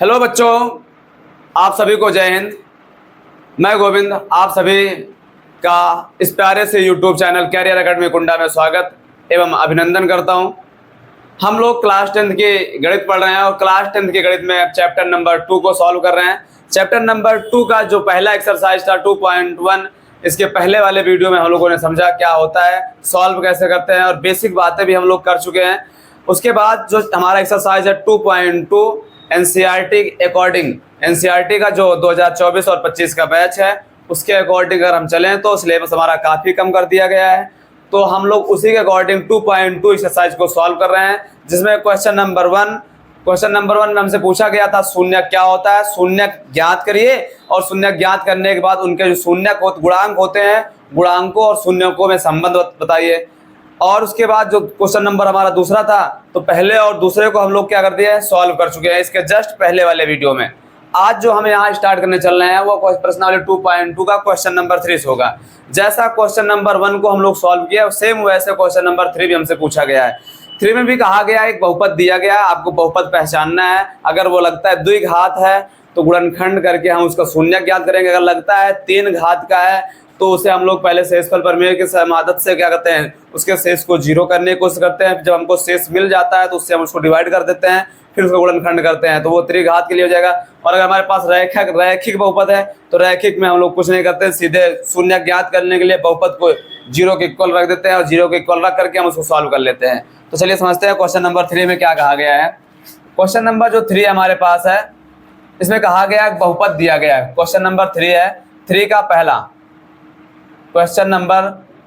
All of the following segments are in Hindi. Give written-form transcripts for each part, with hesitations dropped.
हेलो बच्चों, आप सभी को जय हिंद। मैं गोविंद आप सभी का इस प्यारे से यूट्यूब चैनल कैरियर एकेडमी कुंडा में स्वागत एवं अभिनंदन करता हूं। हम लोग क्लास 10th के गणित पढ़ रहे हैं और क्लास 10th के गणित में चैप्टर नंबर 2 को सॉल्व कर रहे हैं। चैप्टर नंबर 2 का जो पहला एक्सरसाइज था 2.1, इसके पहले वाले वीडियो में हम लोगों ने समझा क्या होता है, सॉल्व कैसे करते हैं और बेसिक बातें भी हम लोग कर चुके हैं। उसके बाद जो हमारा एक्सरसाइज है 2.2 एनसीईआरटी अकॉर्डिंग, एनसीईआरटी का जो 2024 और 25 का बैच है उसके अकॉर्डिंग अगर हम चलें तो सिलेबस हमारा काफ़ी कम कर दिया गया है। तो हम लोग उसी के अकॉर्डिंग 2.2 एक्सरसाइज को सॉल्व कर रहे हैं, जिसमें क्वेश्चन नंबर 1 में हमसे पूछा गया था शून्य क्या होता है। शून्य ज्ञात करिए और शून्य ज्ञात करने के बाद उनके जो शून्य गुणांक होते हैं, गुणांकों और शून्यकों में संबंध बताइए। और उसके बाद जो क्वेश्चन नंबर हमारा दूसरा था, तो पहले और दूसरे को हम लोग क्या कर दिए हैं, सॉल्व कर चुके हैं इसके जस्ट पहले वाले वीडियो में। आज जो हमें यहाँ स्टार्ट करने चल रहे हैं वो प्रश्नावली 2.2 का क्वेश्चन नंबर 3 होगा। जैसा क्वेश्चन नंबर 1 को हम लोग सॉल्व किया सेम वैसे क्वेश्चन नंबर 3 भी हमसे पूछा गया है। 3 में भी कहा गया है एक बहुपद दिया गया है, आपको बहुपद पहचानना है। अगर वो लगता है द्विघात है तो गुणनखंड करके हम उसका शून्य ज्ञात करेंगे। अगर लगता है 3 घात का है तो उसे हम लोग पहले शेषफल प्रमेय की मदद से क्या करते हैं, उसके शेष को 0 करने की कोशिश करते हैं। जब हमको शेष मिल जाता है तो उससे हम उसको डिवाइड कर देते हैं, फिर उसका गुणनखंड करते हैं, तो वो त्रिघात के लिए हो जाएगा। और अगर हमारे पास रैखिक बहुपद है तो रैखिक में हम लोग कुछ नहीं करते, सीधे शून्य ज्ञात करने के लिए बहुपद को 0 के इक्वल रख देते हैं और 0 के इक्वल रख करके हम उसको सॉल्व कर लेते हैं। तो चलिए समझते हैं क्वेश्चन नंबर 3 में क्या कहा गया है। क्वेश्चन नंबर जो 3 हमारे पास है, इसमें कहा गया है बहुपद दिया गया है। क्वेश्चन नंबर 3 है, 3 का पहला क्वेश्चन नंबर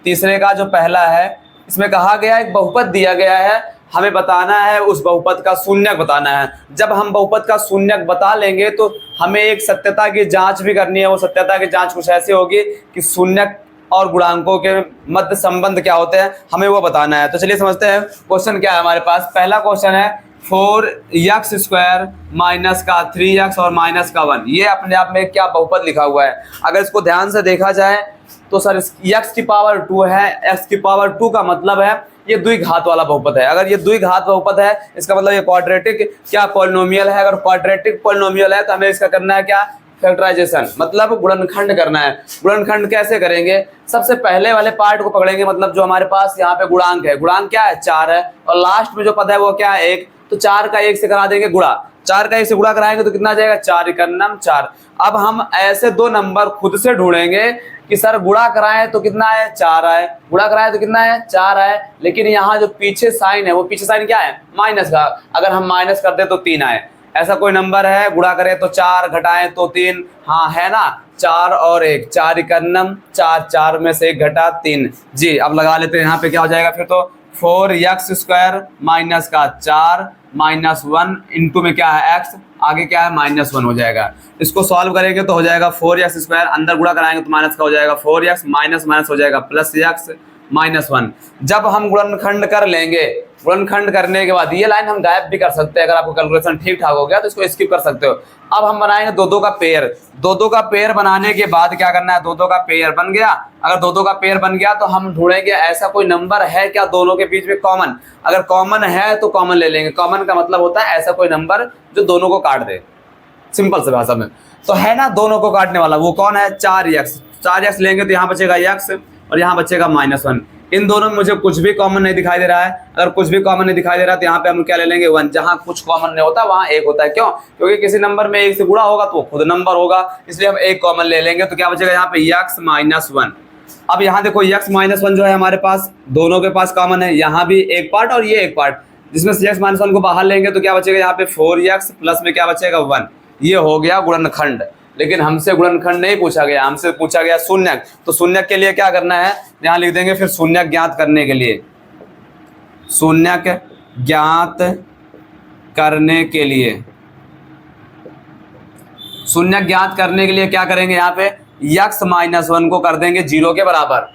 तीसरे का जो पहला है, इसमें कहा गया एक बहुपद दिया गया है, हमें बताना है उस बहुपद का शून्यक बताना है। जब हम बहुपद का शून्यक बता लेंगे तो हमें एक सत्यता की जांच भी करनी है। वो सत्यता की जांच कुछ ऐसी होगी कि शून्यक और गुणांकों के मध्य संबंध क्या होते हैं, हमें वो बताना है। तो चलिए समझते हैं क्वेश्चन क्या है हमारे पास। पहला क्वेश्चन है 4x² माइनस का 3x और माइनस का 1। ये अपने आप में क्या बहुपद लिखा हुआ है। अगर इसको ध्यान से देखा जाए तो सर x की पावर 2 है। x की पावर 2 का मतलब है ये द्विघात वाला बहुपद है। अगर ये द्विघात बहुपद है इसका मतलब ये क्वाड्रेटिक क्या पॉलिनोमियल है। अगर क्वाड्रेटिक पॉलिनोमियल है तो हमें इसका करना है क्या, फैक्टराइजेशन, मतलब गुणनखंड करना है। गुणनखंड कैसे करेंगे, सबसे पहले वाले पार्ट को पकड़ेंगे, मतलब जो हमारे पास यहाँ पे गुणांक है, गुणांक क्या है 4 है और लास्ट में जो पद है वो क्या है 1, तो 4 का 1 से करा देंगे गुणा। 4 का 1 से गुणा कराएंगे तो कितना आ जाएगा 4 एकम 4। अब हम ऐसे दो नंबर खुद से ढूंढेंगे कि सर गुणा कराएं तो कितना है 4 आए, गुणा कराएं तो कितना है 4 आए, लेकिन यहाँ जो पीछे साइन है वो पीछे साइन क्या है माइनस का। अगर हम माइनस कर दे तो 3 आए। ऐसा कोई नंबर है गुणा करें तो 4, घटाएं तो 3, हाँ है ना, 4 और 1, 4 एकम 4, 4 में से 1 घटा 3 जी। अब लगा लेते हैं यहाँ पे क्या हो जाएगा फिर तो 4x² माइनस का 4 माइनस 1 इंटू में क्या है x, आगे क्या है -1 हो जाएगा। इसको सॉल्व करेंगे तो हो जाएगा 4x², अंदर गुणा कराएंगे तो माइनस का हो जाएगा 4x, माइनस माइनस हो जाएगा +x -1। जब हम गुणनखंड कर लेंगे, गुणनखंड करने के बाद ये लाइन हम गायब भी कर सकते हैं। अगर आपको कैलकुलेशन ठीक ठाक हो गया तो इसको स्किप कर सकते हो। अब हम बनाएंगे 2-2 का पेयर। 2-2 का पेयर बनाने के बाद क्या करना है, 2-2 का पेयर बन गया। अगर 2-2 का पेयर बन गया तो हम ढूंढेंगे ऐसा कोई नंबर है क्या दोनों के बीच में कॉमन। अगर कॉमन है तो कॉमन ले लेंगे। कॉमन का मतलब होता है ऐसा कोई नंबर जो दोनों को काट दे, सिंपल से भाषा में। तो है ना दोनों को काटने वाला, वो कौन है 4x लेंगे तो यहाँ बचेगा x और यहाँ बचेगा -1। इन दोनों में मुझे कुछ भी कॉमन नहीं दिखाई दे रहा है। अगर कुछ भी कॉमन नहीं दिखाई दे रहा है तो यहाँ पे हम क्या ले लेंगे 1। जहाँ कुछ कॉमन नहीं होता वहाँ 1 होता है। क्यों, क्योंकि किसी नंबर में 1 से गुणा होगा तो वो खुद नंबर होगा, इसलिए हम 1 कॉमन ले लेंगे। तो क्या बचेगा यहाँ पे x -1। अब यहाँ देखो x -1 जो है हमारे पास दोनों के पास कॉमन है, यहाँ भी एक पार्ट और ये एक पार्ट, जिसमें से x -1 को बाहर लेंगे तो क्या बचेगा यहाँ पे 4x प्लस में क्या बचेगा 1। ये हो गया गुणनखंड। लेकिन हमसे गुणनखंड नहीं पूछा गया, हमसे पूछा गया शून्यक। तो शून्यक के लिए क्या करना है, यहाँ लिख देंगे फिर शून्यक ज्ञात करने के लिए, शून्यक ज्ञात करने के लिए, शून्यक ज्ञात करने के लिए क्या करेंगे यहाँ पे x -1 को कर देंगे 0 के बराबर।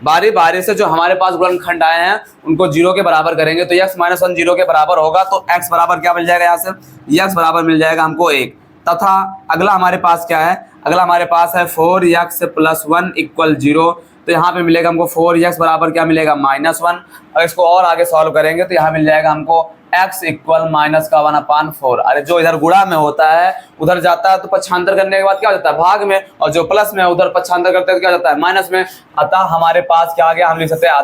बारी बारी से जो हमारे पास गुणनखंड आए हैं उनको 0 के बराबर करेंगे तो x -1 0 के बराबर होगा तो x बराबर क्या मिल जाएगा, यहाँ से x बराबर मिल जाएगा हमको 1। तथा अगला हमारे पास क्या है, अगला हमारे पास है 4x + 1 = 0। तो यहाँ पे मिलेगा हमको 4x बराबर क्या मिलेगा -1। और इसको और आगे सॉल्व करेंगे तो यहाँ मिल जाएगा हमको x इक्वल माइनस का 1/4। अरे जो इधर गुणा में होता है उधर जाता है तो पक्षांतर करने के बाद क्या हो जाता है, भाग में, और जो प्लस में है उधर पक्षांतर करते हैं तो क्या हो जाता है, माइनस में। अतः हमारे पास क्या आ गया, हम लिख सकते हैं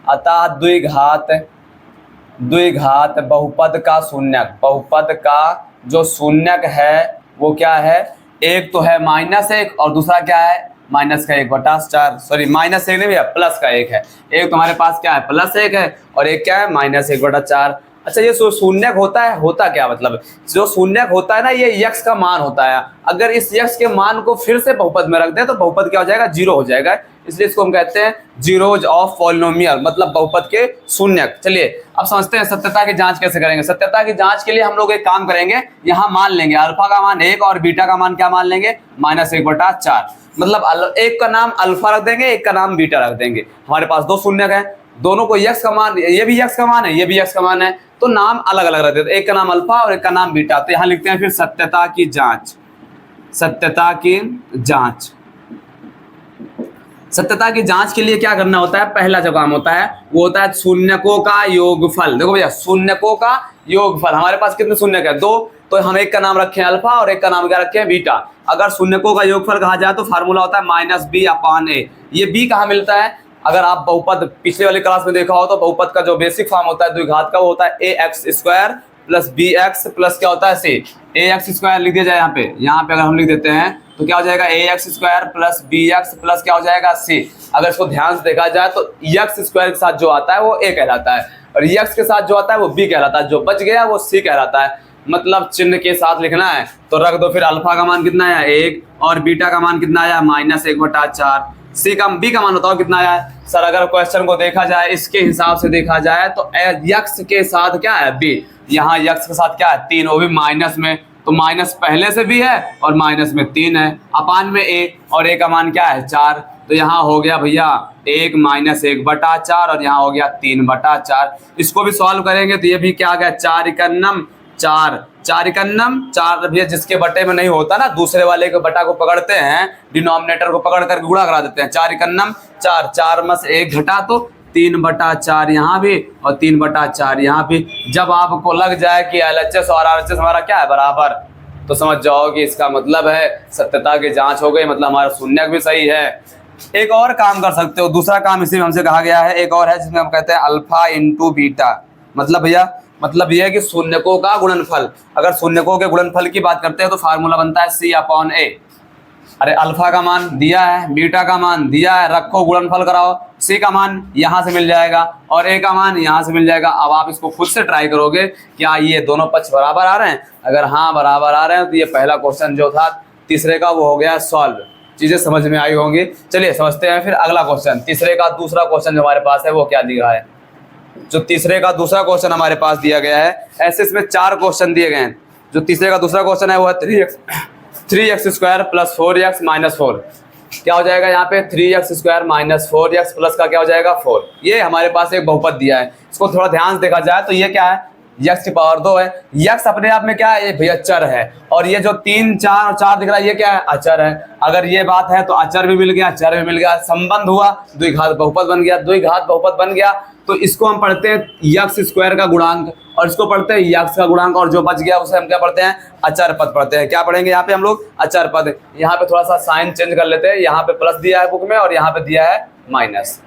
अतः द्विघात बहुपद का शून्यक, बहुपद का जो शून्यक है वो क्या है, एक तो है -1 और दूसरा क्या है, -1/4। सॉरी -1 नहीं भैया, +1 है। एक तुम्हारे पास क्या है, +1 है और एक क्या है, -1/4। अच्छा ये शून्यक होता है, होता क्या मतलब, जो शून्यक होता है ना ये यक्स का मान होता है। अगर इस यक्स के मान को फिर से बहुपद में रख दें तो बहुपद क्या हो जाएगा, 0 हो जाएगा। इसलिए इसको हम कहते हैं जीरोज ऑफ पॉलिनोमियल, मतलब बहुपद के शून्यक। चलिए अब समझते हैं सत्यता की जांच कैसे करेंगे। सत्यता की जांच के लिए हम लोग एक काम करेंगे, यहाँ मान लेंगे अल्फा का मान 1 और बीटा का मान क्या मान लेंगे, -1/4। मतलब एक का नाम अल्फा रख देंगे, एक का नाम बीटा रख देंगे। हमारे पास दो शून्यक हैं, दोनों को यक्स का मान, ये भी यक्स का मान है, ये भी यक्स का मान है, तो नाम अलग अलग रख देते हैं, एक का नाम अल्फा और एक का नाम बीटा। तो यहाँ लिखते हैं फिर सत्यता की जांच। सत्यता की जांच, सत्यता की जांच के लिए क्या करना होता है, पहला जो काम होता है वो होता है शून्यकों का योगफल। देखो भैया शून्यकों का योगफल, हमारे पास कितने शून्यक है, 2, तो हम एक का नाम रखे हैं अल्फा और एक का नाम क्या रखे हैं, बीटा। अगर शून्यकों का योगफल कहा जाए तो फार्मूला होता है -b/a। ये b कहाँ मिलता है, अगर आप बहुपद पिछले वाली क्लास में देखा हो तो बहुपद का जो बेसिक फॉर्म होता है द्विघात का, वो होता है ax² + bx प्लस क्या होता है c। ax² लिख दिया जाए यहाँ पे अगर हम लिख देते हैं तो क्या हो जाएगा, ax² + bx प्लस क्या हो जाएगा, c। अगर इसको ध्यान से देखा जाए तो x² के साथ जो आता है वो a कहलाता है और x के साथ जो आता है वो b कहलाता है, जो बच गया वो c कहलाता है। मतलब चिन्ह के साथ लिखना है तो रख दो। फिर अल्फा का मान कितना आया, 1, और बीटा का मान कितना आया, -1/4। सी का बी का मान बताओ कितना आया है। सर अगर क्वेश्चन को देखा जाए इसके हिसाब से देखा जाए तो यक्स के साथ क्या है, बी। यहाँ यक्स के साथ क्या है, 3, वो भी माइनस में, तो माइनस पहले से भी है और माइनस में 3 है, अपान में ए, और ए का मान क्या है, 4। तो यहाँ हो गया भैया 1 -1/4 और यहाँ हो गया 3/4। इसको भी सॉल्व करेंगे तो ये भी क्या आ गया, 4 × 4, 4 × 4 भैया जिसके बटे में नहीं होता ना, दूसरे वाले के बटा को पकड़ते हैं, डिनोमिनेटर को पकड़ कर गुणा करा देते हैं। 4 × 4, 4 में से 1 घटा तो 3/4 यहाँ भी और 3/4 यहाँ भी। जब आपको लग जाए कि LHS और RHS हमारा क्या है, बराबर, तो समझ जाओ कि इसका मतलब है सत्यता की जांच हो गई, मतलब हमारा शून्यक भी सही है। एक और काम कर सकते हो, दूसरा काम इसी में हमसे कहा गया है, एक और है जिसमें हम कहते हैं अल्फा × बीटा। मतलब भैया मतलब यह है कि शून्यकों का गुणनफल। अगर शून्यकों के गुणनफल की बात करते हैं तो फार्मूला बनता है c/a। अरे अल्फा का मान दिया है, बीटा का मान दिया है, रखो गुणनफल कराओ, c का मान यहाँ से मिल जाएगा और a का मान यहाँ से मिल जाएगा। अब आप इसको खुद से ट्राई करोगे, क्या ये दोनों पक्ष बराबर आ रहे हैं, अगर हाँ बराबर आ रहे हैं तो ये पहला क्वेश्चन जो था तीसरे का वो हो गया सॉल्व। चीजें समझ में आई होंगी। चलिए समझते हैं फिर अगला क्वेश्चन। तीसरे का दूसरा क्वेश्चन जो हमारे पास है वो क्या दिया है, जो तीसरे का दूसरा क्वेश्चन हमारे पास दिया गया है, ऐसे इसमें 4 क्वेश्चन दिए गए हैं। जो तीसरे का दूसरा क्वेश्चन है वो है 3x² + 4x - 4। क्या हो जाएगा यहाँ पे, 3x² - 4x प्लस का क्या हो जाएगा, 4। ये हमारे पास एक बहुपद दिया है, इसको थोड़ा ध्यान से देखा जाए तो ये क्या है, x की पावर 2 है। x अपने आप में क्या है, ये भैया चर है, और ये जो 3, 4 और 4 दिख रहा है ये क्या है, अचर है। अगर ये बात है तो अचर भी मिल गया, चर भी मिल गया, संबंध हुआ, द्विघात बहुपद बन गया। द्विघात बहुपद बन गया तो इसको हम पढ़ते हैं x² का गुणांक, और इसको पढ़ते हैं x का गुणांक, और जो बच गया उसे हम क्या पढ़ते हैं, अचर पद पढ़ते हैं। क्या पढ़ेंगे यहाँ पे हम लोग, अचर पद। यहाँ पे थोड़ा सा साइन चेंज कर लेते हैं, यहाँ पे प्लस दिया है बुक में और यहाँ पे दिया है माइनस।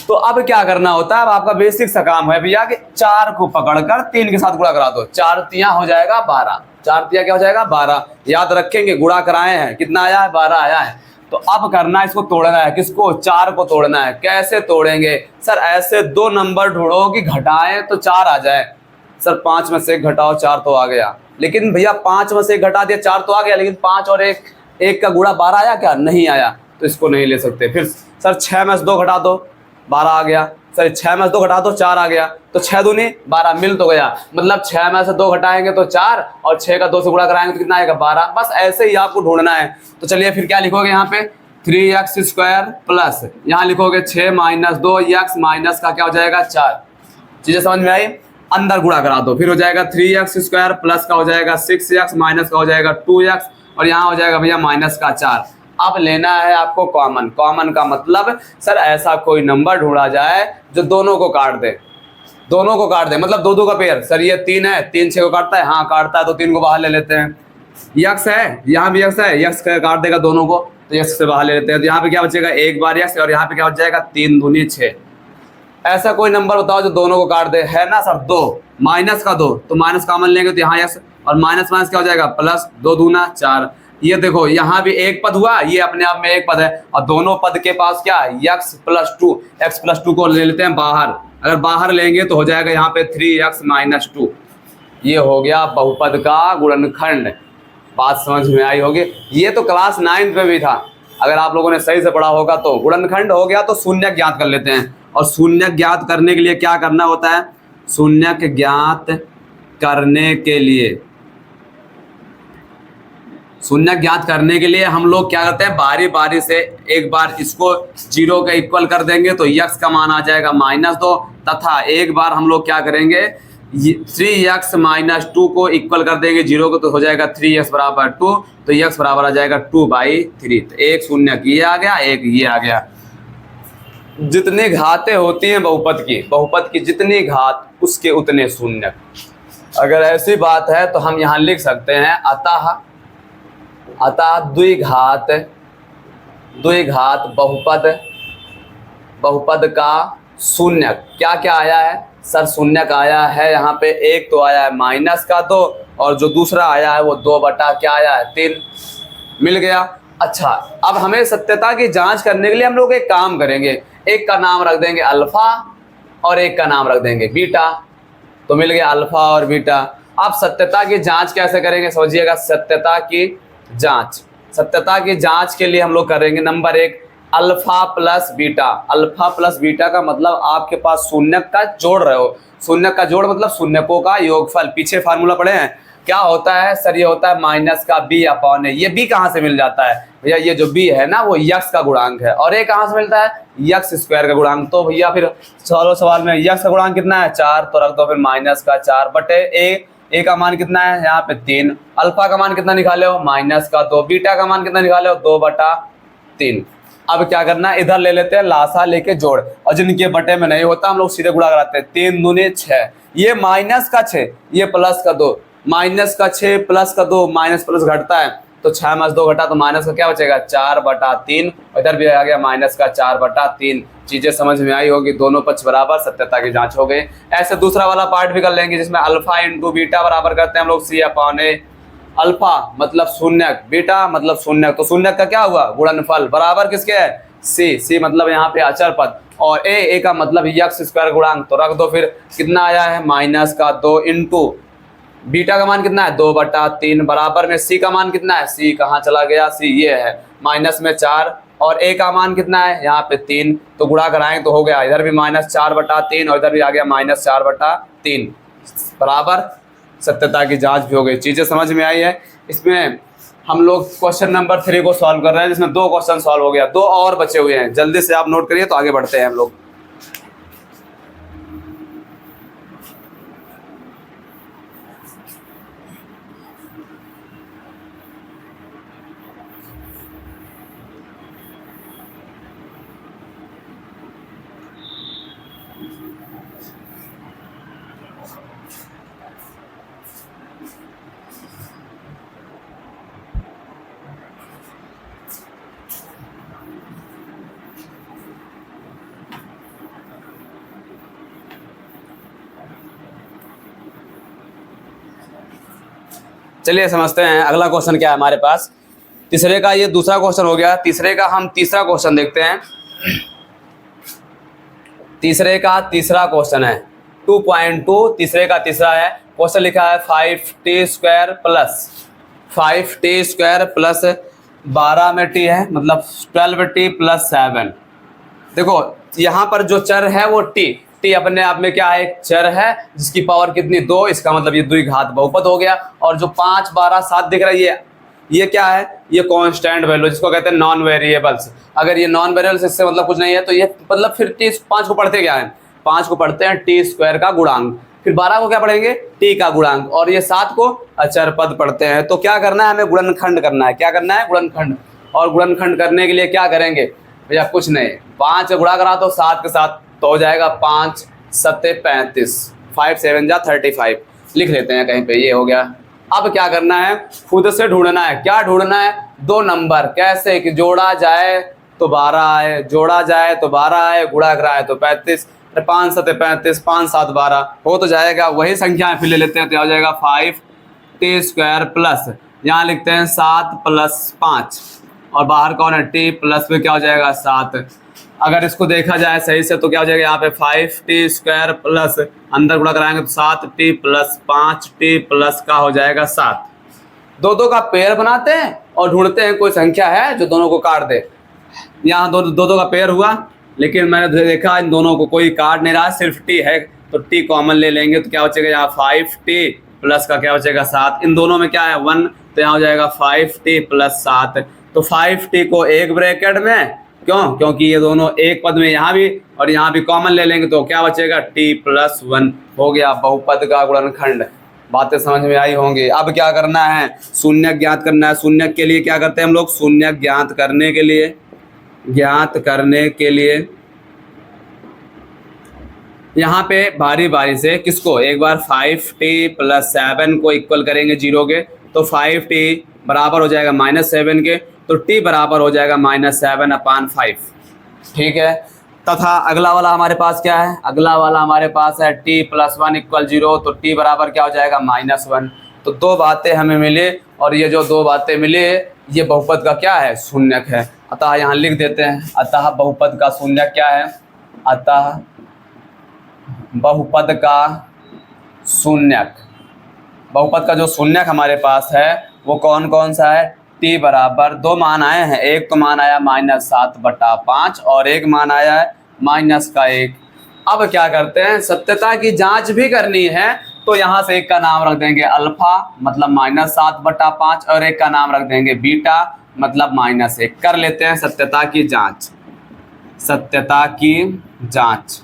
तो अब क्या करना होता है, अब आपका बेसिक सा काम है भैया कि 4 को पकड़कर 3 के साथ गुणा करा दो। 4 तियां हो जाएगा 12, 4 तियां क्या हो जाएगा 12। याद रखेंगे गुणा कराए हैं, कितना आया है, 12 आया है। तो अब करना है, इसको तोड़ना है, किसको, 4 को तोड़ना है। कैसे तोड़ेंगे सर, ऐसे 2 नंबर ढूंढो कि घटाएं तो 4 आ जाए। सर 5 में से 1 घटाओ 4 तो आ गया, लेकिन भैया 5 में से 1 घटा दिया 4 तो आ गया, लेकिन 5 और 1 का गुणा 12 आया क्या, नहीं आया, तो इसको नहीं ले सकते। फिर सर 6 में से 2 घटा दो 12 आ गया, सर 6 में से 2 घटा दो 4 आ गया, तो 6 दूनी 12 मिल तो गया। मतलब 6 में से 2 घटाएंगे तो 4 और 6 का 2 से गुणा कराएंगे तो कितना आएगा 12। बस ऐसे ही आपको ढूंढना है। तो चलिए फिर क्या लिखोगे यहाँ पे, 3x² प्लस यहाँ लिखोगे 6 - 2x माइनस का क्या हो जाएगा 4। चीजें समझ में आई, अंदर गुणा करा दो, फिर हो जाएगा 3x² प्लस का हो जाएगा 6x माइनस का हो जाएगा 2x और यहाँ हो जाएगा भैया माइनस का 4। अब लेना है आपको कॉमन। कॉमन का मतलब सर ऐसा कोई नंबर ढूंढा जाए जो दोनों को काट दे। दोनों को काट दें, मतलब दो दो का पेयर। सर ये 3 है, 3 6 को काटता है, हाँ काटता है, तो 3 को बाहर ले लेते हैं। यक्स है, यहाँ भी यक्स है, यक्स काट देगा दोनों को, तो यक्स से बाहर ले लेते हैं। तो यहाँ पे क्या बचेगा, एक बार यक्स, और यहाँ पे क्या बच जाएगा, 3 दूनी 6। ऐसा कोई नंबर बताओ जो दोनों को काट दे। है ना सर 2, माइनस का 2, तो माइनस कॉमन लेंगे तो यहाँ यक्स, और माइनस माइनस क्या हो जाएगा, प्लस, 2 दूना 4। ये देखो यहाँ भी एक पद हुआ, ये अपने आप में एक पद है, और दोनों पद के पास क्या है, x + 2, x + 2 को ले लेते हैं बाहर। अगर बाहर लेंगे तो हो जाएगा यहाँ पे 3x - 2। ये हो गया बहुपद का गुणनखंड। बात समझ में आई होगी। ये तो क्लास 9th में भी था, अगर आप लोगों ने सही से पढ़ा होगा तो। गुणनखंड हो गया, तो शून्यक ज्ञात कर लेते हैं। और शून्यक ज्ञात करने के लिए क्या करना होता है, शून्यक ज्ञात करने के लिए, शून्यक ज्ञात करने के लिए हम लोग क्या करते हैं, बारी बारी से एक बार इसको 0 के इक्वल कर देंगे तो यक्स का मान आ जाएगा -2, तथा एक बार हम लोग क्या करेंगे, 3x - 2 को इक्वल कर देंगे 0 को, तो हो जाएगा 3x = 2, तो x बराबर आ जाएगा 2/3। तो एक शून्यक ये आ गया, एक ये आ गया। जितनी घातें होती हैं बहुपद की जितनी घात उसके उतने शून्यक। अगर ऐसी बात है तो हम यहाँ लिख सकते हैं, अतः द्विघात बहुपद का शून्यक क्या क्या आया है सर, शून्यक आया है यहाँ पे, एक तो आया है -2, और जो दूसरा आया है वो 2 बटा क्या आया है, 3। मिल गया। अच्छा, अब हमें सत्यता की जांच करने के लिए हम लोग एक काम करेंगे, एक का नाम रख देंगे अल्फा और एक का नाम रख देंगे बीटा, तो मिल गया अल्फा और बीटा। अब सत्यता की जांच कैसे करेंगे समझिएगा। सत्यता की जांच के लिए हम लोग करेंगे number 1, alpha plus beta. Alpha plus beta का मतलब आपके पास शून्यक का जोड़ रहे हो। शून्यक का जोड़ मतलब शून्यकों का योगफल। पीछे फार्मूला पढ़े हैं, क्या होता है सर, ये होता है -b/a। ये b कहाँ से मिल जाता है भैया, ये जो b है ना वो यक्स का गुणांक है, और a कहाँ से मिलता है, x² का गुणांक। तो भैया फिर सवाल में यक्स का गुणांक कितना है, 4, तो रख दो फिर -4 बटे a का मान कितना है यहाँ पे 3, अल्फा का मान कितना निकाले हो -2, बीटा का मान कितना निकाले हो 2/3। अब क्या करना है, इधर ले लेते हैं लासा लेके जोड़, और जिनके बटे में नहीं होता हम लोग सीधे गुणा कराते हैं। 3 दूनी 6, ये -6, ये +2, -6 +2, माइनस प्लस घटता है, तो 6 में 2 घटा तो माइनस का क्या बचेगा 4/3, इधर भी आ गया -4/3। चीजें समझ में आई होगी, दोनों पक्ष बराबर, सत्यता की जांच हो गई। ऐसे दूसरा वाला पार्ट भी कर लेंगे जिसमें अल्फा × बीटा बराबर करते हैं हम लोग C/A। अल्फा मतलब शून्यक, बीटा मतलब शून्यक, तो शून्यक का क्या हुआ गुणनफल, बराबर किसके है C मतलब यहाँ पे अचर पद, और a का मतलब x² गुणांक, तो रख दो फिर कितना आया है -2 × बीटा का मान कितना है 2/3 बराबर में c का मान कितना है, c कहाँ चला गया, c ये है -4, और a का मान कितना है यहाँ पे 3, तो गुणा कराएं तो हो गया इधर भी -4/3 और इधर भी आ गया -4/3 बराबर। सत्यता की जांच भी हो गई। चीजें समझ में आई है। इसमें हम लोग क्वेश्चन नंबर 3 को सॉल्व कर रहे हैं, जिसमें 2 क्वेश्चन सॉल्व हो गया, 2 और बचे हुए हैं, जल्दी से आप नोट करिए तो आगे बढ़ते हैं हम लोग। चलिए समझते हैं अगला क्वेश्चन क्या है हमारे पास। तीसरे का ये दूसरा क्वेश्चन हो गया, तीसरे का हम तीसरा क्वेश्चन देखते हैं। तीसरे का तीसरा क्वेश्चन है 2.2, तीसरे का तीसरा है। क्वेश्चन लिखा है 5t² प्लस 12 में t है, मतलब 12t + 7। देखो यहाँ पर जो चर है वो t अपने आप में क्या है, एक चर है जिसकी पावर कितनी 2, इसका मतलब ये द्विघात बहुपद हो गया। और जो 5 12 7 दिख रहा है ये क्या है, ये कांस्टेंट वैल्यू जिसको कहते हैं नॉन वेरिएबल्स। अगर ये नॉन वेरिएबल्स इससे मतलब कुछ नहीं है, तो ये मतलब फिर t 5 को पढ़ते क्या है, 5 को पढ़ते हैं t² का गुणांक, फिर 12 को क्या पढ़ेंगे t का गुणांक, और ये 7 को अचर पद पढ़ते हैं। तो क्या करना है, हमें गुणनखंड करना है। क्या करना है, गुणनखंड। और गुणनखंड करने के लिए क्या करेंगे भैया, कुछ नहीं, 5 गुणा करा तो 7 के साथ तो हो जाएगा 5 सत्ते 35, 5 7 जा 35 लिख लेते हैं कहीं पे, ये हो गया। अब क्या करना है, खुद से ढूंढना है। क्या ढूंढना है, दो नंबर कैसे कि जोड़ा जाए तो 12 आए, जोड़ा जाए तो 12 आए, गुणा कराए तो 35, 5 7 35, 5 7 12 हो तो जाएगा। वही संख्या फिर ले लेते हैं तो हो जाएगा 5t² प्लस यहाँ लिखते हैं 7 + 5 और बाहर कौन है t, प्लस में क्या हो जाएगा 7। अगर इसको देखा जाए सही से तो क्या हो जाएगा यहाँ पे 5t² प्लस अंदर गुणा कराएंगे तो 7t + 5t प्लस का हो जाएगा 7। दो का पेयर बनाते हैं और ढूंढते हैं कोई संख्या है जो दोनों को काट दे। यहाँ दो का पेयर हुआ, लेकिन मैंने देखा इन दोनों को कोई काट नहीं रहा, सिर्फ t है तो t कॉमन ले लेंगे तो क्या बचेगा यहाँ 5t प्लस का क्या बचेगा 7। इन दोनों में क्या है 1 तो यहाँ हो जाएगा 5t + 7। तो 5t को एक ब्रैकेट में, क्यों, क्योंकि ये दोनों एक पद में यहाँ भी और यहाँ भी कॉमन ले लेंगे तो क्या बचेगा t + 1 हो गया बहुपद का गुणनखंड। बातें समझ में आई होंगी। अब क्या करना है, शून्य ज्ञात करना है। शून्य के लिए क्या करते हैं हम लोग, शून्य ज्ञात करने के लिए यहाँ पे बारी बारी से किसको, एक बार 5t + 7 को इक्वल करेंगे 0 के तो 5t बराबर हो जाएगा -7 के, तो t बराबर हो जाएगा -7/5। ठीक है, तथा अगला वाला हमारे पास क्या है, अगला वाला हमारे पास है t + 1 = 0 तो t बराबर क्या हो जाएगा -1। तो दो बातें हमें मिले और ये जो दो बातें मिले ये बहुपद का क्या है, शून्यक है। अतः यहाँ लिख देते हैं, अतः बहुपद का शून्यक क्या है, अतः बहुपद का शून्यक, बहुपद का जो शून्यक हमारे पास है वो कौन कौन सा है, t बराबर दो मान आए हैं, एक तो मान आया -7/5 और एक मान आया है -1। अब क्या करते हैं, सत्यता की जांच भी करनी है तो यहाँ से एक का नाम रख देंगे अल्फा मतलब -7/5 और एक का नाम रख देंगे बीटा मतलब -1। कर लेते हैं सत्यता की जांच। सत्यता की जांच,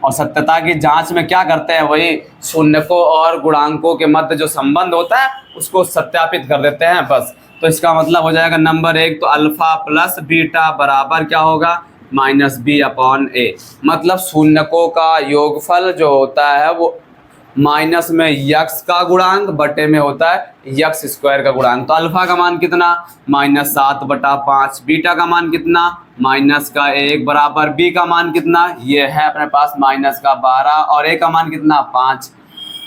और सत्यता की जांच में क्या करते हैं, वही शून्यकों और गुणांकों के मध्य जो संबंध होता है उसको सत्यापित कर देते हैं बस। तो इसका मतलब हो जाएगा नंबर 1 तो अल्फा प्लस बीटा बराबर क्या होगा -b/a। मतलब शून्यकों का योगफल जो होता है वो माइनस में यक्स का गुणांक बटे में होता है यक्स² का गुणांक। तो अल्फा का मान कितना -7/5, बीटा का मान कितना -1 बराबर बी का मान कितना, ये है अपने पास -12 और ए का मान कितना 5।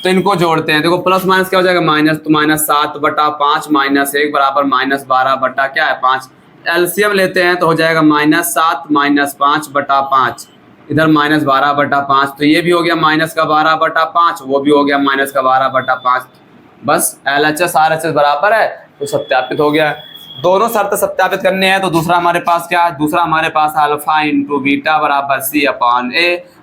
तो इनको जोड़ते हैं, देखो प्लस माइनस क्या हो जाएगा माइनस, तो -7/5 -1 बराबर -12 बटा क्या है 5। एलसीएम लेते हैं तो हो जाएगा -7 -5/5, इधर -12/5, तो ये भी हो गया -12/5, वो भी हो गया -12/5। बस LHS RHS बराबर है तो सत्यापित हो गया। दोनों शर्त सत्यापित करने हैं तो दूसरा हमारे पास क्या है, दूसरा हमारे पास अल्फा × बीटा बराबर c/a।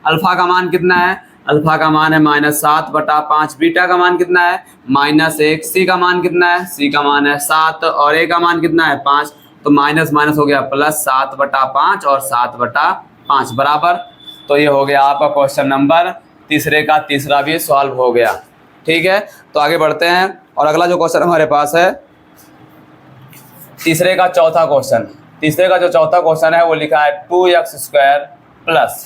अल्फा का मान कितना है, अल्फा का मान है -7/5, बीटा का मान कितना है -1, सी का मान कितना है, सी का मान है 7 और ए का मान कितना है 5। तो माइनस माइनस हो गया प्लस 7/5 और 7/5 बराबर। तो ये हो गया आपका क्वेश्चन नंबर तीसरे का तीसरा भी सॉल्व हो गया। ठीक है, तो आगे बढ़ते हैं और अगला जो क्वेश्चन हमारे पास है तीसरे का चौथा क्वेश्चन। तीसरे का जो चौथा क्वेश्चन है वो लिखा है 2x² plus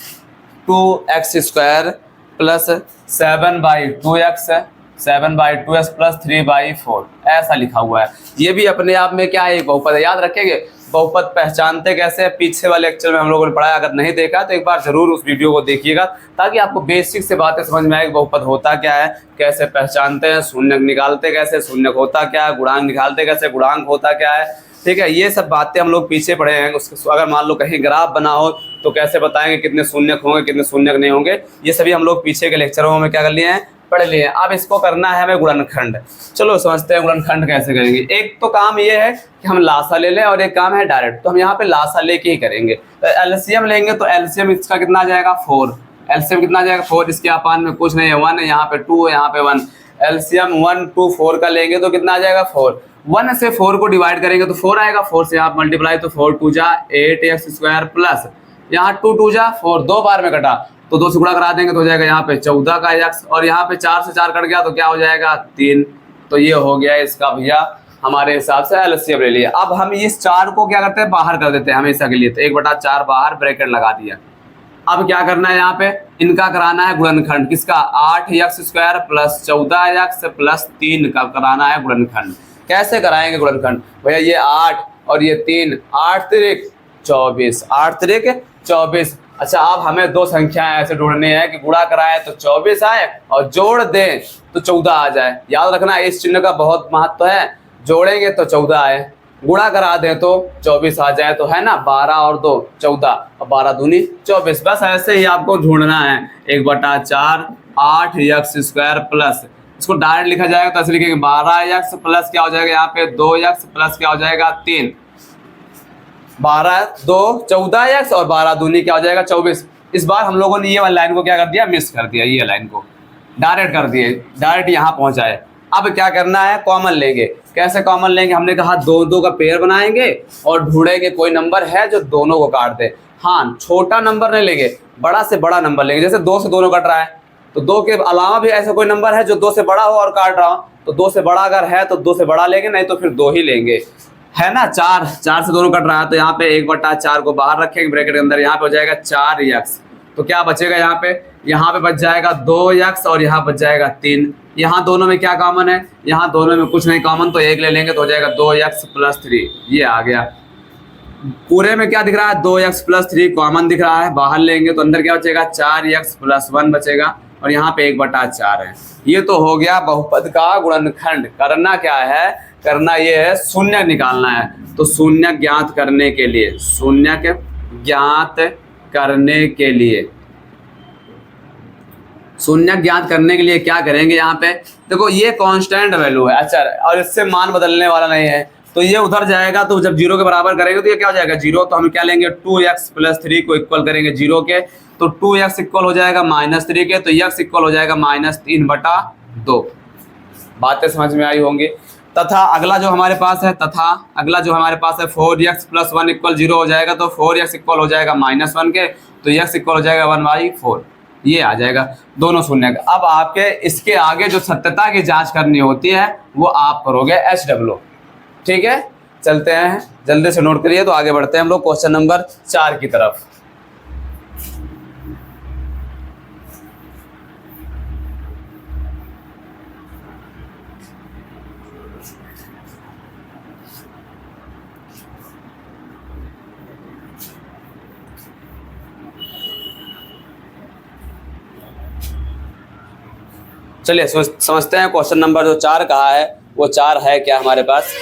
7/2x 7/2x plus 3/4 ऐसा लिखा हुआ है। ये भी अपने आप में क्या है, एक बहुपद है। याद रखेंगे बहुपद पहचानते कैसे हैं, पीछे वाले लेक्चर में हम लोगों ने पढ़ाया। अगर नहीं देखा तो एक बार जरूर उस वीडियो को देखिएगा ताकि आपको बेसिक से बातें समझ में आए। बहुपद होता क्या है, कैसे पहचानते हैं, शून्य निकालते कैसे, शून्य होता क्या है, गुणांक निकालते कैसे, गुणांक होता क्या है। ठीक है, ये सब बातें हम लोग पीछे पढ़े हैं। उसके अगर मान लो कहीं ग्राफ बना हो तो कैसे बताएंगे कितने शून्यक होंगे कितने शून्यक नहीं होंगे, ये सभी हम लोग पीछे के लेक्चरों में क्या कर लिए हैं, पढ़ लिए। अब इसको करना है हमें गुणनखंड। चलो समझते हैं गुणनखंड कैसे करेंगे। एक तो काम ये है कि हम लासा ले लें और एक काम है डायरेक्ट, तो हम यहाँ पे लासा लेके ही करेंगे। तो एलसीएम लेंगे तो एलसीएम इसका कितना आ जाएगा 4। एलसीएम कितना आ जाएगा 4, इसके अपान में कुछ नहीं है 1 है, यहाँ पे 2 है, यहाँ पे 1। एलसीएम 1 2 4 का लेंगे तो कितना आ जाएगा 4। 1 से 4 को डिवाइड करेंगे तो 4 आएगा, 4 से आप मल्टीप्लाई तो 4 2 जा 8x² प्लस यहाँ 2 2 जा 4, 2 बार में कटा तो 2 से गुणा करा देंगे तो हो जाएगा यहाँ पे 14 का x और यहाँ पे 4 से 4 कट गया तो क्या हो जाएगा 3। तो ये हो गया इसका भैया हमारे हिसाब से एलसीएम ले लिया। अब हम इस 4 को क्या करते हैं, बाहर कर देते हैं हमेशा के लिए। तो 1/4 बाहर ब्रैकेट लगा दिया, अब क्या करना है, यहाँ पे इनका कराना है गुणनखंड, किसका, 8x² प्लस 14x प्लस 3 का कराना है गुणनखंड। कैसे कराएंगे गुणनखंड भैया, ये 8 और ये 3, 8 त्रिक 24, 8 त्रिक 24। अच्छा, अब हमें दो संख्याएं ऐसे ढूंढनी है कि गुणा कराए तो 24 आए और जोड़ दें तो 14 आ जाए। याद रखना इस चिन्ह का बहुत महत्व है, जोड़ेंगे तो 14 आए, गुणा करा दें तो 24 आ जाए, तो है ना, 12 और 2 14 और 12 दूनी 24। बस ऐसे ही आपको ढूंढना है। 1/4 8x² प्लस, इसको डायरेक्ट लिखा जाएगा तो ऐसे लिखेंगे 12x प्लस क्या हो जाएगा यहाँ पे 2x प्लस क्या हो जाएगा 3, 12 2 14x और 12 दूनी क्या हो जाएगा 24। इस बार हम लोगों ने ये वाली लाइन को क्या कर दिया, मिस कर दिया, ये लाइन को डायरेक्ट कर दिए, डायरेक्ट यहाँ पहुंचाए। अब क्या करना है, कॉमन लेंगे। कैसे कॉमन लेंगे, हमने कहा दो दो का पेयर बनाएंगे और ढूंढेंगे कोई नंबर है जो दोनों को काट दे। हाँ, छोटा नंबर नहीं लेंगे, बड़ा से बड़ा नंबर लेंगे। जैसे 2 से दोनों कट रहा है तो 2 के अलावा भी ऐसा कोई नंबर है जो 2 से बड़ा हो और काट रहा हो, तो 2 से बड़ा अगर है तो 2 से बड़ा लेंगे, नहीं तो फिर 2 ही लेंगे, है ना। 4 से दोनों कट रहा है तो यहाँ पे 1/4 को बाहर रखेंगे ब्रैकेट के अंदर, यहाँ पे हो जाएगा 4x। तो क्या बचेगा यहाँ पे बच जाएगा 2x और यहाँ बच जाएगा 3। यहाँ दोनों में क्या कॉमन है, यहाँ दोनों में कुछ नहीं कॉमन, तो 1 ले लेंगे तो हो जाएगा 2x प्लस 3, ये आ गया। पूरे में क्या दिख रहा है, 2x प्लस 3 कॉमन दिख रहा है, बाहर लेंगे तो अंदर क्या बचेगा 4x प्लस 1 बचेगा और यहाँ पे 1/4 है। ये तो हो गया बहुपद का गुणनखंड। करना क्या है, करना ये है शून्य निकालना है। तो शून्य ज्ञात करने के लिए, शून्य ज्ञात करने के लिए, शून्य ज्ञात करने के लिए क्या करेंगे, यहाँ पे देखो ये कांस्टेंट वैल्यू है, अच्छा, और इससे मान बदलने वाला नहीं है, तो ये उधर जाएगा। तो जब 0 के बराबर करेंगे तो ये क्या हो जाएगा 0, तो हम क्या लेंगे 2x प्लस 3 को इक्वल करेंगे 0 के, तो 2x इक्वल हो जाएगा -3 के, तो x इक्वल हो जाएगा -3/2। बातें समझ में आई होंगी। तथा अगला जो हमारे पास है, 4x प्लस 1 इक्वल 0 हो जाएगा, तो 4x इक्वल हो जाएगा -1 के, तो x इक्वल हो जाएगा 1/4, ये आ जाएगा दोनों शून्य का। अब आपके इसके आगे जो सत्यता की जांच करनी होती है वो आप करोगे HW, ठीक है। चलते हैं, जल्दी से नोट करिए, तो आगे बढ़ते हैं हम लोग क्वेश्चन नंबर 4 की तरफ। चलिए समझते हैं क्वेश्चन नंबर जो 4 कहा है वो 4 है क्या हमारे पास।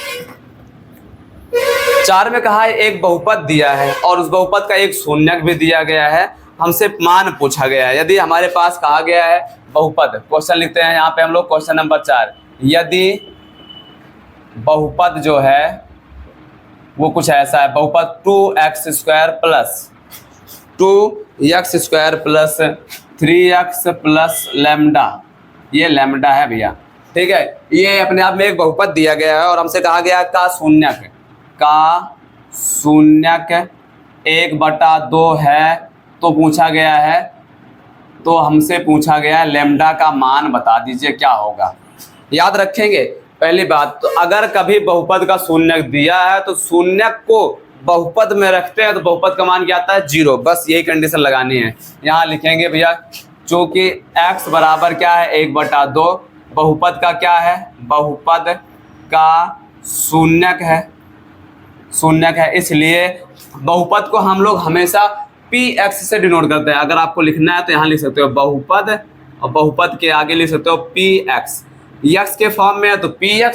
4 में कहा है एक बहुपद दिया है और उस बहुपद का एक शून्यक भी दिया गया है, हमसे मान पूछा गया है। यदि हमारे पास कहा गया है बहुपद, क्वेश्चन लिखते हैं यहाँ पे हम लोग क्वेश्चन नंबर 4, यदि बहुपद जो है वो कुछ ऐसा है, बहुपद 2x² plus 3x plus lambda, ये लैम्डा है भैया, ठीक है। ये अपने आप में एक बहुपद दिया गया है और हमसे कहा गया का शून्यक 1/2 है, तो पूछा गया है, तो हमसे पूछा गया है लैम्डा का मान बता दीजिए क्या होगा। याद रखेंगे पहली बात, तो अगर कभी बहुपद का शून्यक दिया है तो शून्यक को बहुपद में रखते हैं तो बहुपद का मान क्या आता है 0, बस यही कंडीशन लगानी है। यहाँ लिखेंगे भैया चूंकि x बराबर क्या है 1/2, बहुपद का क्या है, बहुपद का शून्यक है, इसलिए बहुपद को हम लोग हमेशा px से डिनोट करते हैं। अगर आपको लिखना है तो यहाँ लिख सकते हो बहुपद और बहुपद के आगे लिख सकते हो px, x के फॉर्म में है तो px,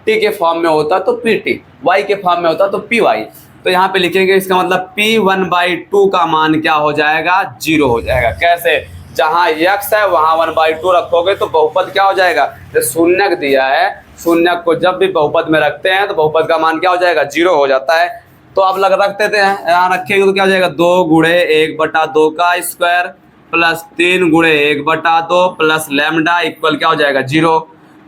t के फॉर्म में होता तो pt, y के फॉर्म में होता तो py। तो यहाँ पे लिखेंगे इसका मतलब p1/2 का मान क्या हो जाएगा 0 हो जाएगा। कैसे, जहाँ x है वहाँ 1/2 रखोगे तो बहुपद क्या हो जाएगा, तो शून्यक दिया है, शून्यक को जब भी बहुपद में रखते हैं तो बहुपद का मान क्या हो जाएगा 0 हो जाता है। तो अब रख देते हैं, यहाँ रखेंगे तो क्या हो जाएगा 2 × 1/2 का square plus 3 × 1/2 plus lambda equal क्या हो जाएगा 0।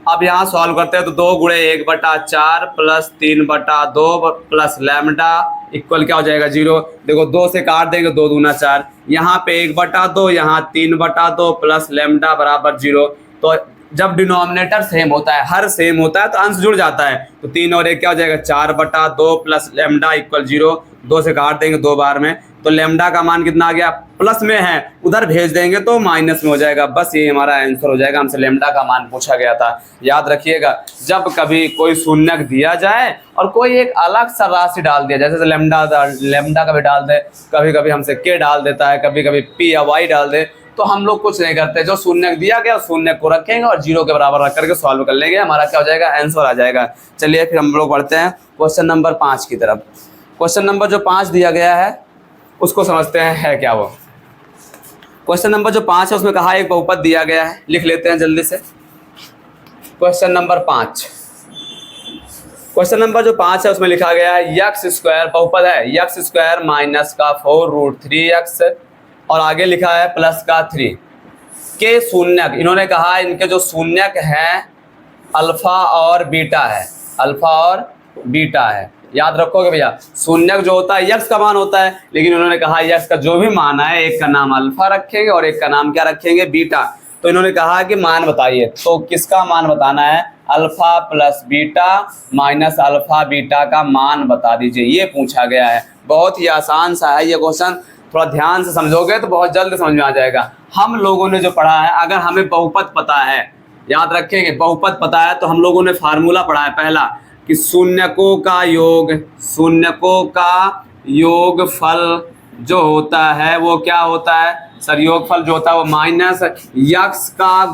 अब यहाँ सॉल्व करते हैं तो 2 × 1/4 प्लस 3/2 प्लस लैम्डा इक्वल क्या हो जाएगा 0। देखो 2 से काट देंगे, 2 दूना 4, यहाँ पे 1/2, यहाँ 3/2 प्लस लैम्डा बराबर 0। तो जब डिनोमिनेटर सेम होता है, हर सेम होता है तो अंश जुड़ जाता है, तो 3 और 1 क्या हो जाएगा 4/2 प्लस लैम्डा इक्वल 0। 2 से काट देंगे 2 बार में, तो लेमडा का मान कितना आ गया, प्लस में है उधर भेज देंगे तो माइनस में हो जाएगा। बस ये हमारा आंसर हो जाएगा। हमसे लेमडा का मान पूछा गया था। याद रखिएगा, जब कभी कोई शून्यक दिया जाए और कोई एक अलग सा राशि डाल दिया, जैसे लेमडा कभी डाल दे, कभी कभी हमसे के डाल देता है, कभी कभी पी या वाई डाल दे, तो हम लोग कुछ नहीं करते। जो शून्यक दिया गया शून्यक को रखेंगे और जीरो के बराबर रख करके सॉल्व कर लेंगे, हमारा क्या हो जाएगा, आंसर आ जाएगा। चलिए फिर हम लोग बढ़ते हैं क्वेश्चन नंबर 5 की तरफ। क्वेश्चन नंबर जो 5 दिया गया है उसको समझते हैं है क्या वो। क्वेश्चन नंबर जो 5 है उसमें कहा एक बहुपद दिया गया है, लिख लेते हैं जल्दी से। क्वेश्चन नंबर 5, क्वेश्चन नंबर जो 5 है उसमें लिखा गया है यक्स स्क्वायर, बहुपद है यक्स स्क्वायर माइनस का 4√3x और आगे लिखा है प्लस का 3 के शून्यक। इन्होंने कहा इनके जो शून्यक हैं अल्फा और बीटा है, अल्फा और बीटा है। याद रखोगे भैया, शून्यक जो होता है यक्स का मान होता है, लेकिन उन्होंने कहा यक्स का जो भी मान है एक का नाम अल्फा रखेंगे और एक का नाम क्या रखेंगे, बीटा। तो इन्होंने कहा कि मान बताइए, तो किसका मान बताना है, alpha plus beta minus alpha beta का मान बता दीजिए, ये पूछा गया है। बहुत ही आसान सा है ये क्वेश्चन, थोड़ा ध्यान से समझोगे तो बहुत जल्द समझ में आ जाएगा। हम लोगों ने जो पढ़ा है, अगर हमें बहुपद पता है, याद रखेंगे बहुपद पता है, तो हम लोगों ने फार्मूला पढ़ा है पहला कि शून्यकों का योगफल जो होता है वो क्या होता है सर, योगफल जो होता है वो माइनस यक्स का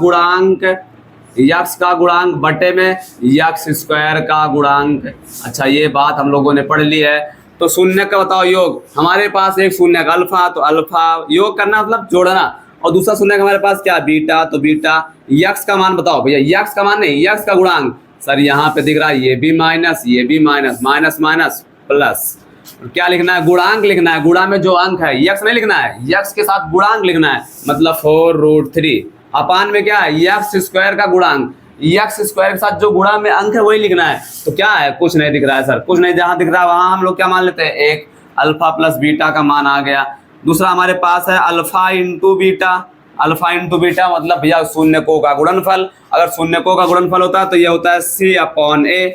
गुणांक बटे में यक्स स्क्वायर का गुणांक। अच्छा, ये बात हम लोगों ने पढ़ ली है। तो शून्य का बताओ योग, हमारे पास एक शून्य का अल्फा, तो अल्फा योग करना मतलब जोड़ना, और दूसरा शून्य हमारे पास क्या, बीटा, तो बीटा। यक्स का मान बताओ भैया, यक्स का मान नहीं, यक्स का गुणांक। सर यहाँ पे दिख रहा है ये भी माइनस, ये भी माइनस, माइनस माइनस प्लस, क्या लिखना है, गुणांक लिखना है। गुणा में जो अंक है, यक्स नहीं लिखना है, यक्स के साथ गुणांक लिखना है, मतलब 4√3 अपान में क्या है, यक्स स्क्वायर का गुणांक, यक्स स्क्वायर के साथ जो गुणा में अंक है वही लिखना है। तो क्या है, कुछ नहीं दिख रहा है सर, कुछ नहीं, जहां दिख रहा है वहां हम लोग क्या मान लेते हैं, एक अल्फा प्लस बीटा का मान आ गया। दूसरा हमारे पास है alpha into beta, alpha into beta मतलब भैया शून्यकों का गुणनफल। अगर शून्यकों का गुणनफल होता है तो ये होता है C/A।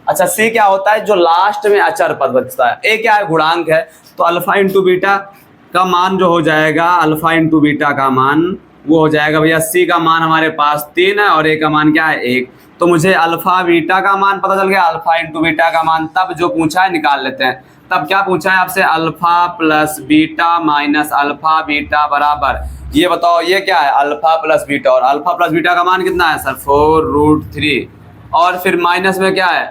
अच्छा, C क्या होता है, जो लास्ट में अचर पद बचता है, A क्या है, गुणांक है। तो अल्फा इंटू बीटा का मान जो हो जाएगा, अल्फा इंटू बीटा का मान वो हो जाएगा भैया, C का मान हमारे पास 3 है और A का मान क्या है, 1। तो मुझे अल्फा बीटा का मान पता चल गया, अल्फा इंटू बीटा का मान तब जो पूछा है निकाल लेते हैं। तब क्या पूछा है आपसे, alpha plus beta minus alpha beta बराबर, ये बताओ ये क्या है, अल्फा प्लस बीटा, और अल्फा प्लस बीटा का मान कितना है सर, 4√3, और फिर माइनस में क्या है,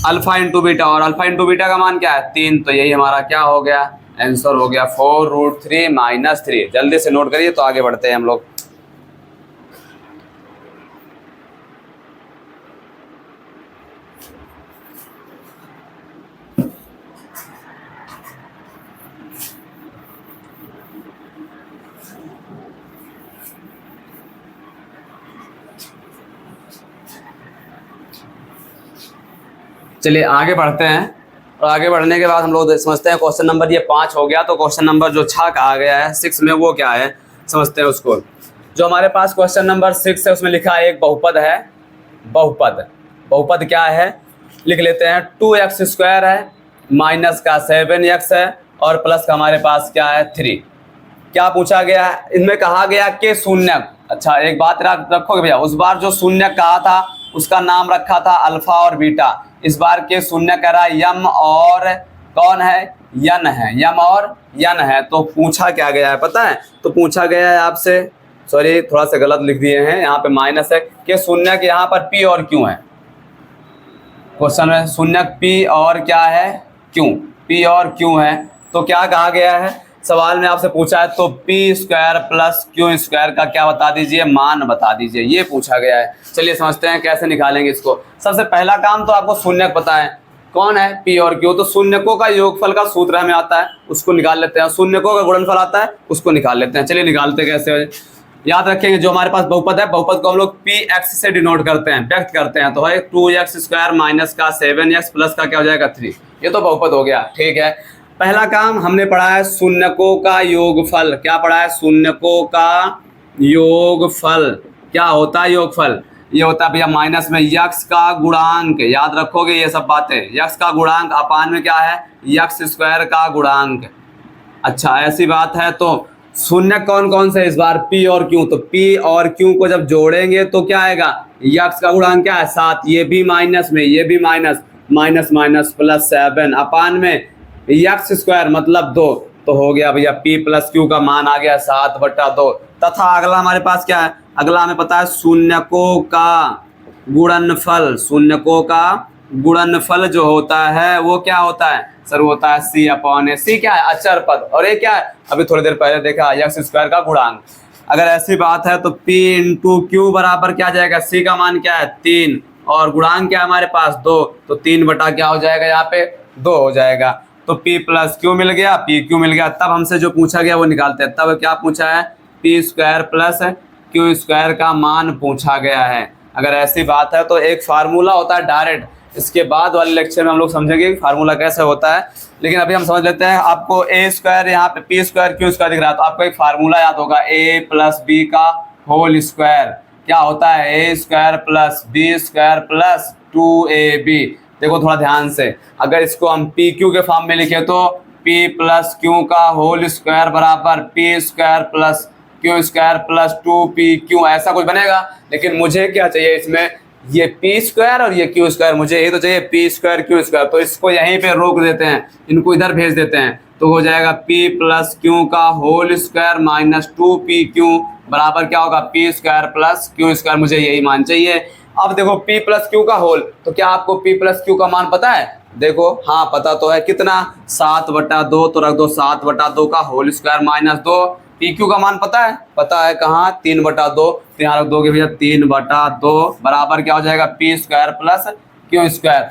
अल्फा इंटू बीटा, और अल्फा इंटू बीटा का मान क्या है, 3। तो यही हमारा क्या हो गया, आंसर हो गया 4√3 माइनस 3। जल्दी से नोट करिए तो आगे बढ़ते हैं हम लोग। चलिए आगे बढ़ते हैं, और आगे बढ़ने के बाद हम लोग समझते हैं क्वेश्चन नंबर ये 5 हो गया, तो क्वेश्चन नंबर जो 6 कहा गया है 6 में वो क्या है समझते हैं उसको। जो हमारे पास क्वेश्चन नंबर 6 है उसमें लिखा है एक बहुपद है, बहुपद क्या है लिख लेते हैं, 2x² है माइनस का 7x है और प्लस का हमारे पास क्या है 3। क्या पूछा गया है, इनमें कहा गया कि शून्यक। अच्छा एक बात रखोगे भैया, उस बार जो शून्यक कहा था उसका नाम रखा था अल्फा और बीटा, इस बार के शून्य कह रहा है यम और कौन है, यन है, यम और यन है। तो पूछा क्या गया है पता है, तो पूछा गया है आपसे, सॉरी थोड़ा सा गलत लिख दिए हैं, यहाँ पे माइनस है कि शून्य के यहाँ पर पी और क्यों है। क्वेश्चन में शून्यक पी और क्या है, क्यों, पी और क्यों है। तो क्या कहा गया है, सवाल में आपसे पूछा है तो p² प्लस q² का क्या बता दीजिए, मान बता दीजिए, ये पूछा गया है। चलिए समझते हैं कैसे निकालेंगे इसको। सबसे पहला काम तो आपको शून्यक पता है, कौन है p और q, तो शून्यकों का योगफल का सूत्र हमें आता है, उसको निकाल लेते हैं। शून्यकों का गुणनफल आता है, उसको निकाल लेते हैं। चलिए निकालते कैसे, याद रखेंगे जो हमारे पास बहुपद है, बहुपद को हम लोग px से डिनोट करते हैं, व्यक्त करते हैं। तो है 2x² माइनस का 7x प्लस का क्या हो जाएगा 3, ये तो बहुपद हो गया। ठीक है, पहला काम हमने पढ़ा है शून्यकों का योगफल। क्या पढ़ा है, शून्यकों का योगफल। क्या होता है योगफल, ये होता है भैया माइनस में यक्स का गुणांक, याद रखोगे ये सब बातें, यक्स का गुणांक अपान में क्या है, यक्स स्क्वायर का गुणांक। अच्छा ऐसी बात है तो शून्य कौन कौन से इस बार P और Q, तो P और Q को जब जोड़ेंगे तो क्या आएगा, यक्स का गुणांक क्या है 7, ये भी माइनस में, ये भी माइनस, माइनस माइनस प्लस 7 अपान में यक्स स्क्वायर मतलब 2, तो हो गया भैया P प्लस Q का मान आ गया 7/2। तथा अगला हमारे पास क्या है, अगला हमें पता है शून्यकों का गुणनफल, शून्यकों का गुणनफल जो होता है वो क्या होता है सर, वो होता है C/A। C क्या है, अचर पद, और ये क्या है, अभी थोड़ी देर पहले देखा यक्स स्क्वायर का गुणांक। अगर ऐसी बात है तो P इंटू Q बराबर क्या जाएगा, C का मान क्या है 3 और गुणांक क्या है हमारे पास 2, तो 3 बटा क्या हो जाएगा यहाँ पे 2 हो जाएगा। तो P प्लस Q मिल गया, PQ मिल गया। तब हमसे जो पूछा गया वो निकालते हैं। तब क्या पूछा है, P square plus Q square का मान पूछा गया है। अगर ऐसी बात है तो एक फार्मूला होता है डायरेक्ट, इसके बाद वाले लेक्चर में हम लोग समझेंगे कि फार्मूला कैसे होता है, लेकिन अभी हम समझ लेते हैं। आपको ए स्क्वायर यहाँ पे P स्क्वायर Q स्क्वायर दिख रहा है, तो आपको एक फार्मूला याद होगा A प्लस B का होल स्क्वायर। क्या होता है, A square plus B square plus 2AB। देखो थोड़ा ध्यान से, अगर इसको हम PQ के फॉर्म में लिखे तो P प्लस Q का होल स्क्वायर बराबर P square plus Q square plus 2PQ, ऐसा कुछ बनेगा। लेकिन मुझे क्या चाहिए इसमें, ये P स्क्वायर और ये Q स्क्वायर, मुझे ये तो चाहिए P स्क्वायर Q स्क्वायर। तो इसको यहीं पे रोक देते हैं, इनको इधर भेज देते हैं, तो हो जाएगा P प्लस Q का होल स्क्वायर माइनस 2PQ बराबर क्या होगा P square plus Q square. मुझे यही मान चाहिए। अब देखो P प्लस Q का होल, तो क्या आपको P प्लस Q का मान पता है, देखो हाँ पता तो है, कितना 7/2, तो रख दो 7/2 का होल स्क्वायर माइनस 2। PQ का मान पता है कहाँ 3/2, तो यहाँ रख दोगे भैया 3/2 बराबर क्या हो जाएगा P square plus Q square.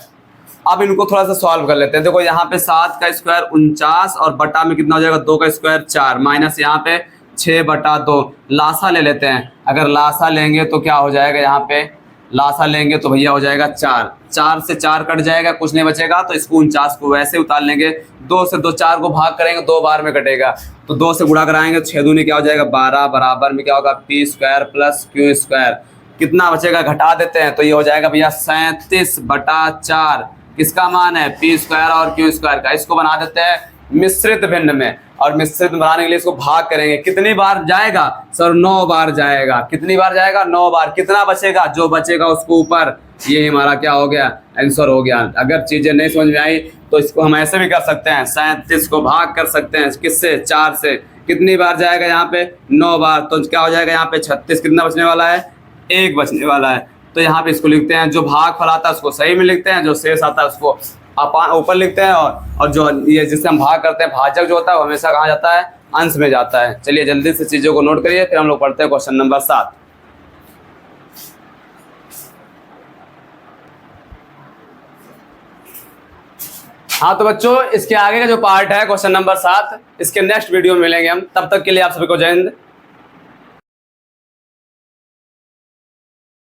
अब इनको थोड़ा सा सॉल्व कर लेते हैं। देखो यहाँ पे 7 का स्क्वायर 49 और बटा में कितना हो जाएगा 2 का स्क्वायर 4 माइनस यहाँ पे 6/2। लासा ले लेते हैं, अगर लासा लेंगे तो क्या हो जाएगा, यहाँ पे लासा लेंगे तो भैया हो जाएगा 4 से 4 कट जाएगा, कुछ नहीं बचेगा। तो इसको 49 को वैसे उतार लेंगे, 2 से 2 4 को भाग करेंगे, 2 बार में कटेगा, तो 2 से गुणा कराएंगे, 6 दूनी क्या हो जाएगा 12 बराबर में क्या होगा P square plus Q square. कितना बचेगा घटा देते हैं, तो ये हो जाएगा भैया 37/4। किसका मान है, P स्क्वायर और Q स्क्वायर का। इसको बना देते हैं मिश्रित भिन्न में, और मिश्रित बनाने के लिए इसको भाग करेंगे। कितनी बार जाएगा सर, 9 बार जाएगा। कितनी बार जाएगा 9 बार। कितना बचेगा, जो बचेगा उसको ऊपर, ये हमारा क्या हो गया आंसर हो गया। अगर चीजें नहीं समझ में आई तो इसको हम ऐसे भी कर सकते हैं, 37 को भाग कर सकते हैं किससे, 4 से। कितनी बार जाएगा यहाँ पे 9 बार, तो क्या हो जाएगा यहाँ पे 36। कितना बचने वाला है, 1 बचने वाला है। तो यहाँ पे इसको लिखते हैं, जो भाग फल आता है उसको सही में लिखते हैं, जो शेष आता है उसको ऊपर लिखते हैं, और जो ये जिससे हम भाग करते हैं भाजक जो होता है वो हमेशा कहाँ जाता है, अंश में जाता है। चलिए जल्दी से चीजों को नोट करिए, फिर हम लोग पढ़ते हैं क्वेश्चन नंबर 7। हाँ तो बच्चों, इसके आगे का जो पार्ट है क्वेश्चन नंबर 7, इसके नेक्स्ट वीडियो में मिलेंगे हम। तब तक के लिए आप सभी को जय हिंद।